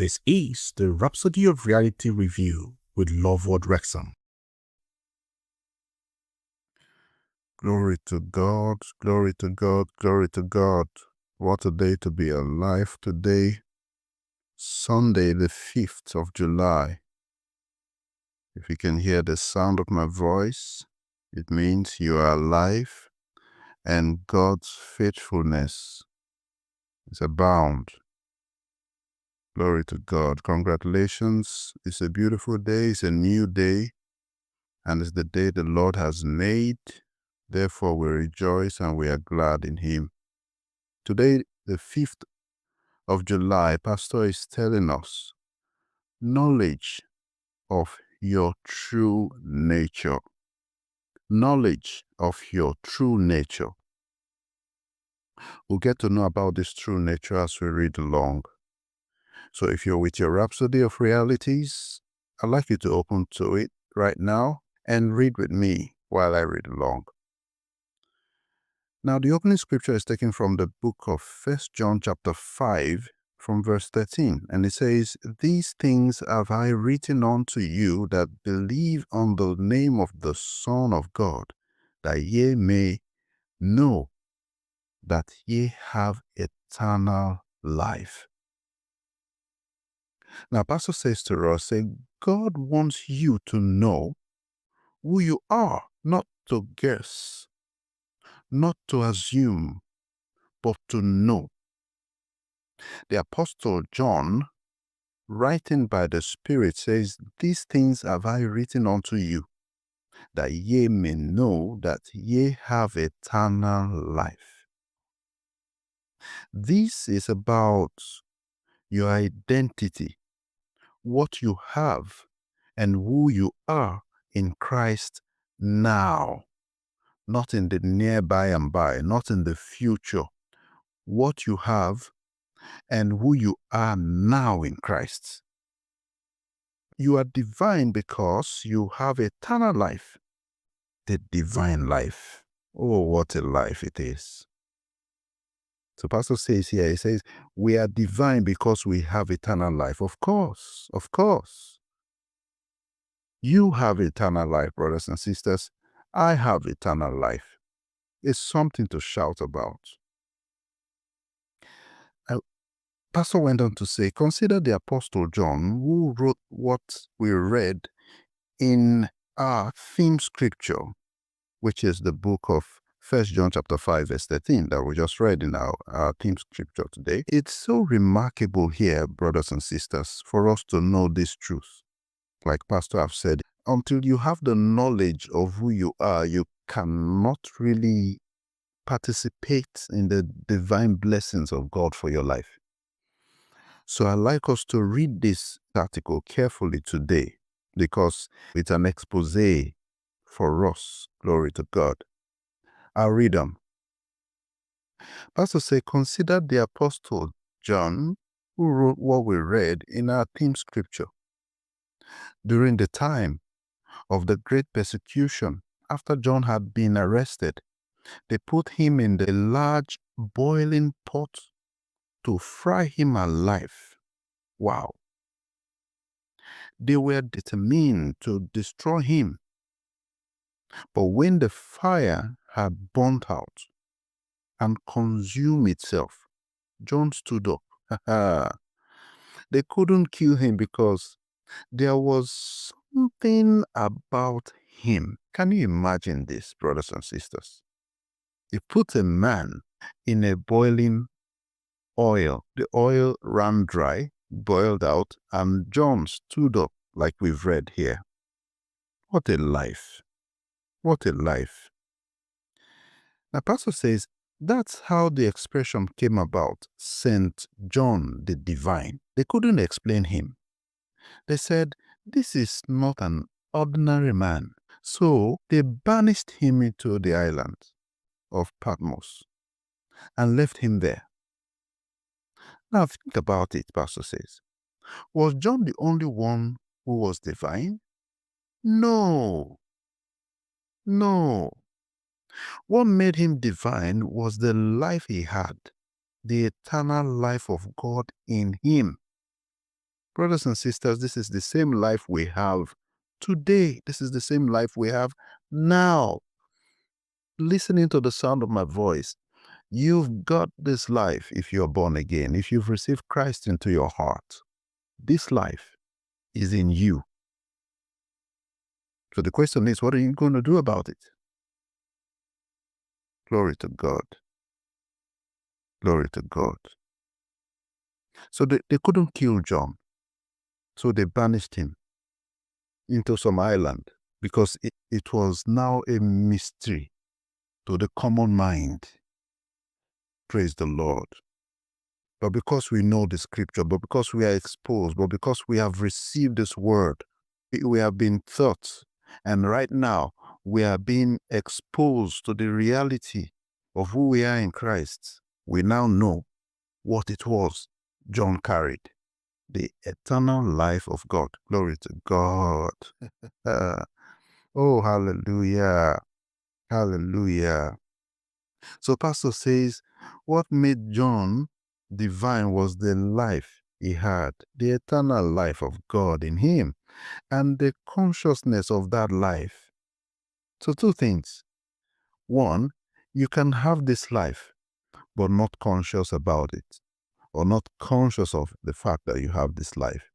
This is the Rhapsody of Reality review with Loveworld Wrexham. Glory to God, glory to God, glory to God. What a day to be alive today, Sunday the 5th of July. If you can hear the sound of my voice, it means you are alive and God's faithfulness is abound. Glory to God. Congratulations. It's a beautiful day. It's a new day. And it's the day the Lord has made. Therefore, we rejoice and we are glad in Him. Today, the 5th of July, Pastor is telling us knowledge of your true nature. Knowledge of your true nature. We'll get to know about this true nature as we read along. So if you're with your Rhapsody of Realities, I'd like you to open to it right now and read with me while I read along. Now, the opening scripture is taken from the book of 1 John chapter 5 from verse 13. And it says, "These things have I written unto you that believe on the name of the Son of God, that ye may know that ye have eternal life." Now, Pastor says to us, God wants you to know who you are, not to guess, not to assume, but to know. The Apostle John, writing by the Spirit, says, "These things have I written unto you, that ye may know that ye have eternal life." This is about your identity, what you have, and who you are in Christ now, not in the nearby and by, not in the future. What you have and who you are now in Christ. You are divine because you have eternal life. The divine life. Oh, what a life it is. So Pastor says here, he says, we are divine because we have eternal life. Of course, of course. You have eternal life, brothers and sisters. I have eternal life. It's something to shout about. Pastor went on to say, consider the Apostle John, who wrote what we read in our theme scripture, which is the book of 1 John chapter 5 verse 13 that we just read in our theme scripture today. It's so remarkable here, brothers and sisters, for us to know this truth. Like Pastor have said, until you have the knowledge of who you are, you cannot really participate in the divine blessings of God for your life. So I'd like us to read this article carefully today because it's an expose for us. Glory to God. I'll read them. Pastor say, consider the Apostle John, who wrote what we read in our theme scripture. During the time of the great persecution, after John had been arrested, they put him in the large boiling pot to fry him alive. Wow. They were determined to destroy him. But when the fire had burnt out and consumed itself, John stood up. They couldn't kill him because there was something about him. Can you imagine this, brothers and sisters? They put a man in a boiling oil. The oil ran dry, boiled out, and John stood up like we've read here. What a life. What a life. Now, Pastor says, that's how the expression came about, Saint John the Divine. They couldn't explain him. They said, this is not an ordinary man. So they banished him into the island of Patmos and left him there. Now think about it, Pastor says. Was John the only one who was divine? No. No. What made him divine was the life he had, the eternal life of God in him. Brothers and sisters, this is the same life we have today. This is the same life we have now. Listening to the sound of my voice, you've got this life if you're born again, if you've received Christ into your heart. This life is in you. So the question is, what are you going to do about it? Glory to God. Glory to God. So they couldn't kill John. So they banished him into some island because it was now a mystery to the common mind. Praise the Lord. But because we know the scripture, but because we are exposed, but because we have received this word, we have been taught. And right now, we are being exposed to the reality of who we are in Christ. We now know what it was John carried. The eternal life of God. Glory to God. Oh, hallelujah. Hallelujah. So Pastor says, what made John divine was the life he had, the eternal life of God in him, and the consciousness of that life. So two things. One, you can have this life, but not conscious about it, or not conscious of the fact that you have this life.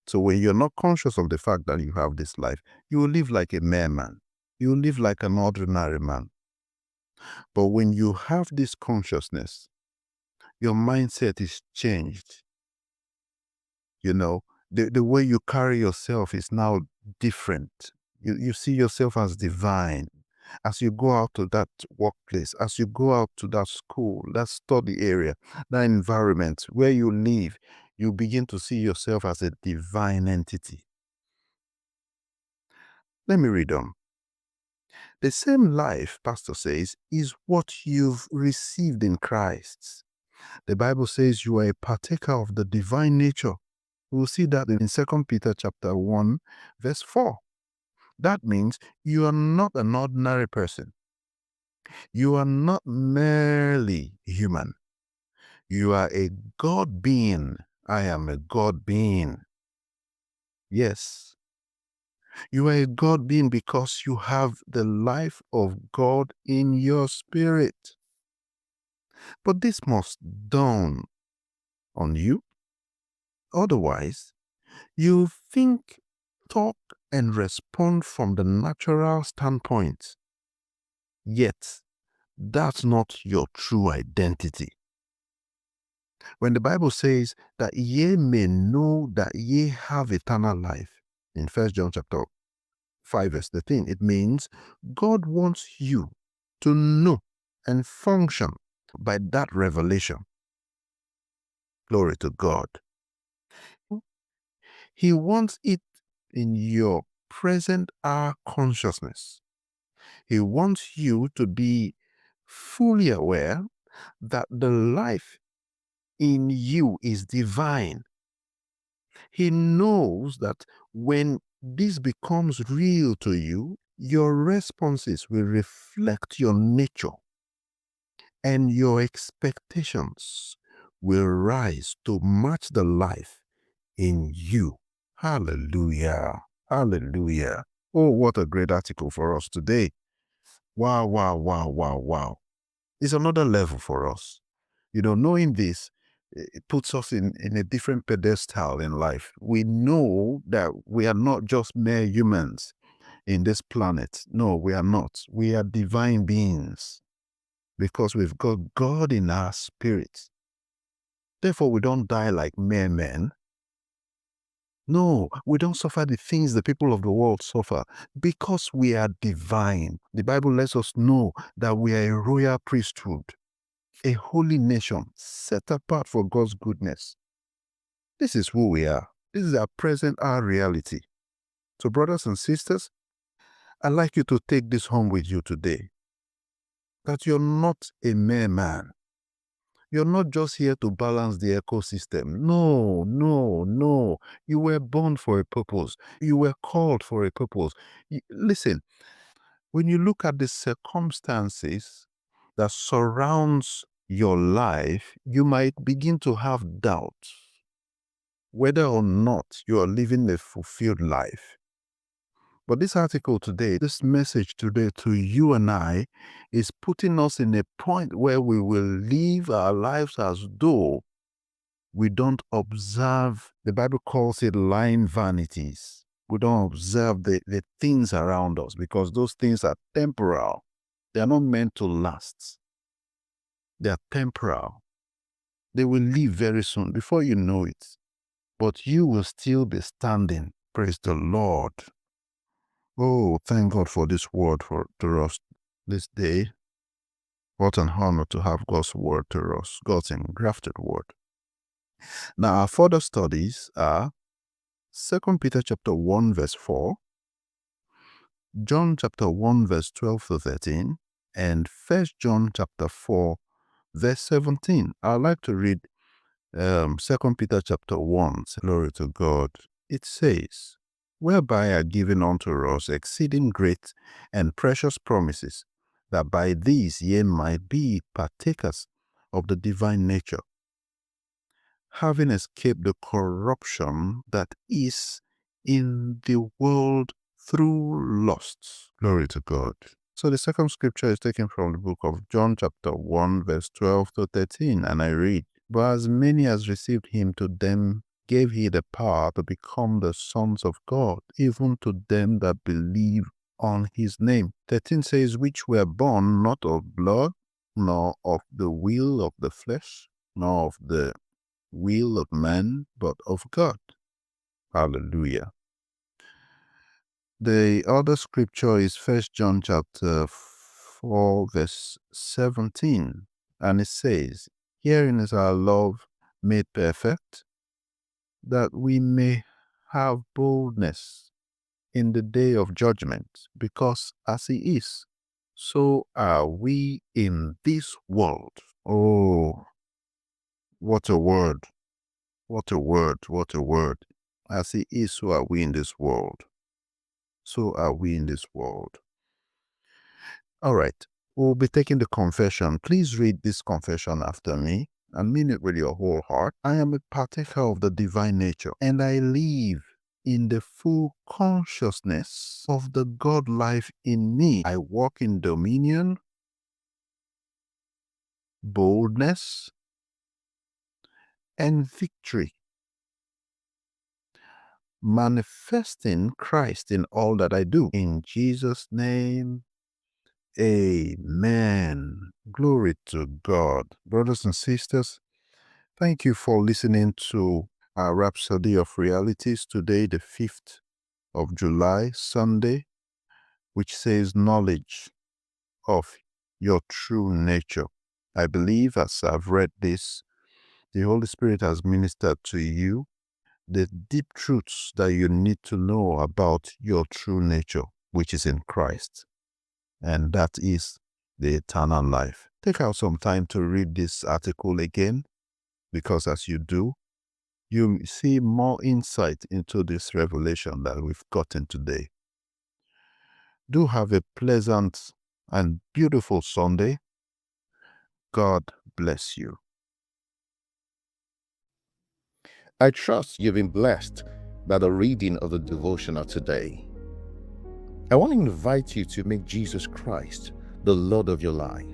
So when you're not conscious of the fact that you have this life, you will live like a mere man. You will live like an ordinary man. But when you have this consciousness, your mindset is changed. You know, the way you carry yourself is now different. You see yourself as divine. As you go out to that workplace, as you go out to that school, that study area, that environment where you live, you begin to see yourself as a divine entity. Let me read on. The same life, Pastor says, is what you've received in Christ. The Bible says you are a partaker of the divine nature. We'll see that in 2 Peter chapter 1, verse 4. That means you are not an ordinary person. You are not merely human. You are a God being. I am a God being. Yes. You are a God being because you have the life of God in your spirit. But this must dawn on you. Otherwise, you think, talk, and respond from the natural standpoint. Yet, that's not your true identity. When the Bible says that ye may know that ye have eternal life, in 1 John chapter 5 verse 13, it means God wants you to know and function by that revelation. Glory to God. He wants it in your present hour consciousness. He wants you to be fully aware that the life in you is divine. He knows that when this becomes real to you, your responses will reflect your nature and your expectations will rise to match the life in you. Hallelujah. Hallelujah. Oh, what a great article for us today. Wow, wow, wow, wow, wow. It's another level for us. You know, knowing this, it puts us in a different pedestal in life. We know that we are not just mere humans in this planet. No, we are not. We are divine beings because we've got God in our spirit. Therefore, we don't die like mere men. No, we don't suffer the things the people of the world suffer because we are divine. The Bible lets us know that we are a royal priesthood, a holy nation set apart for God's goodness. This is who we are. This is our present, our reality. So brothers and sisters, I'd like you to take this home with you today. That you're not a mere man. You're not just here to balance the ecosystem. No, no, no. You were born for a purpose. You were called for a purpose. Listen, when you look at the circumstances that surrounds your life, you might begin to have doubts. whether or not you are living a fulfilled life. But this article today, this message today to you and I, is putting us in a point where we will live our lives as though we don't observe, the Bible calls it lying vanities. We don't observe the things around us, because those things are temporal. They are not meant to last. They are temporal. They will leave very soon, before you know it. But you will still be standing. Praise the Lord. Oh, thank God for this word to us this day. What an honor to have God's word to us, God's engrafted word. Now, our further studies are 2 Peter chapter 1 verse 4, John chapter 1 verse 12 to 13, and 1 John chapter 4 verse 17. I'd like to read 2 Peter chapter 1. Glory to God. It says, whereby are given unto us exceeding great and precious promises, that by these ye might be partakers of the divine nature, having escaped the corruption that is in the world through lusts. Glory to God. So the second scripture is taken from the book of John chapter 1 verse 12 to 13, and I read, but as many as received him, to them gave he the power to become the sons of God, even to them that believe on his name. 13 says, which were born not of blood, nor of the will of the flesh, nor of the will of man, but of God. Hallelujah. The other scripture is 1 John chapter 4 verse 17, and it says, herein is our love made perfect, that we may have boldness in the day of judgment, because as he is, so are we in this world. Oh, what a word. What a word. What a word. As he is, so are we in this world. So are we in this world. All right. We'll be taking the confession. Please read this confession after me and mean it with your whole heart. I am a partaker of the divine nature, and I live in the full consciousness of the God life in me. I walk in dominion, boldness, and victory, manifesting Christ in all that I do. In Jesus' name, amen. Glory to God. Brothers and sisters, thank you for listening to our Rhapsody of Realities today, the 5th of July, Sunday, which says knowledge of your true nature. I believe as I've read this, the Holy Spirit has ministered to you the deep truths that you need to know about your true nature, which is in Christ. And that is the eternal life. Take out some time to read this article again, because as you do, you see more insight into this revelation that we've gotten today. Do have a pleasant and beautiful Sunday. God bless you. I trust you've been blessed by the reading of the Devotional today. I want to invite you to make Jesus Christ the Lord of your life.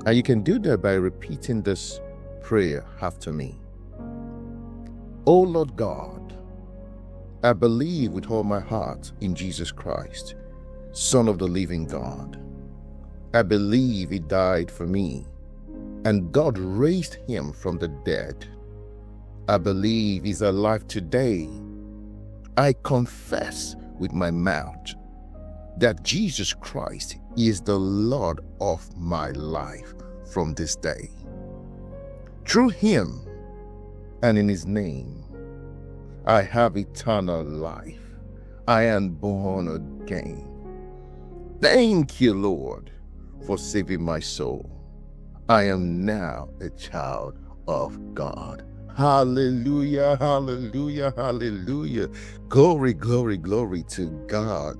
And you can do that by repeating this prayer after me. O Lord God, I believe with all my heart in Jesus Christ, Son of the living God. I believe he died for me, and God raised him from the dead. I believe he's alive today. I confess with my mouth that Jesus Christ is the Lord of my life from this day. Through him and in his name, I have eternal life. I am born again. Thank you, Lord, for saving my soul. I am now a child of God. Hallelujah, hallelujah, hallelujah. Glory, glory, glory to God.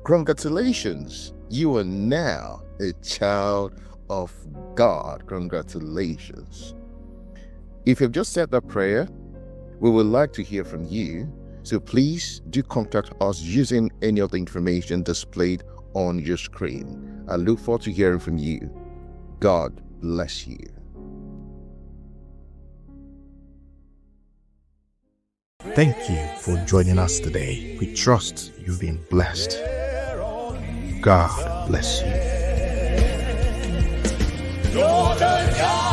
Congratulations, you are now a child of God. Congratulations. If you've just said that prayer, We would like to hear from you, so please do contact us using any of the information displayed on your screen. I look forward to hearing from you. God bless you. Thank you for joining us today. We trust you've been blessed. God bless you. You're the God.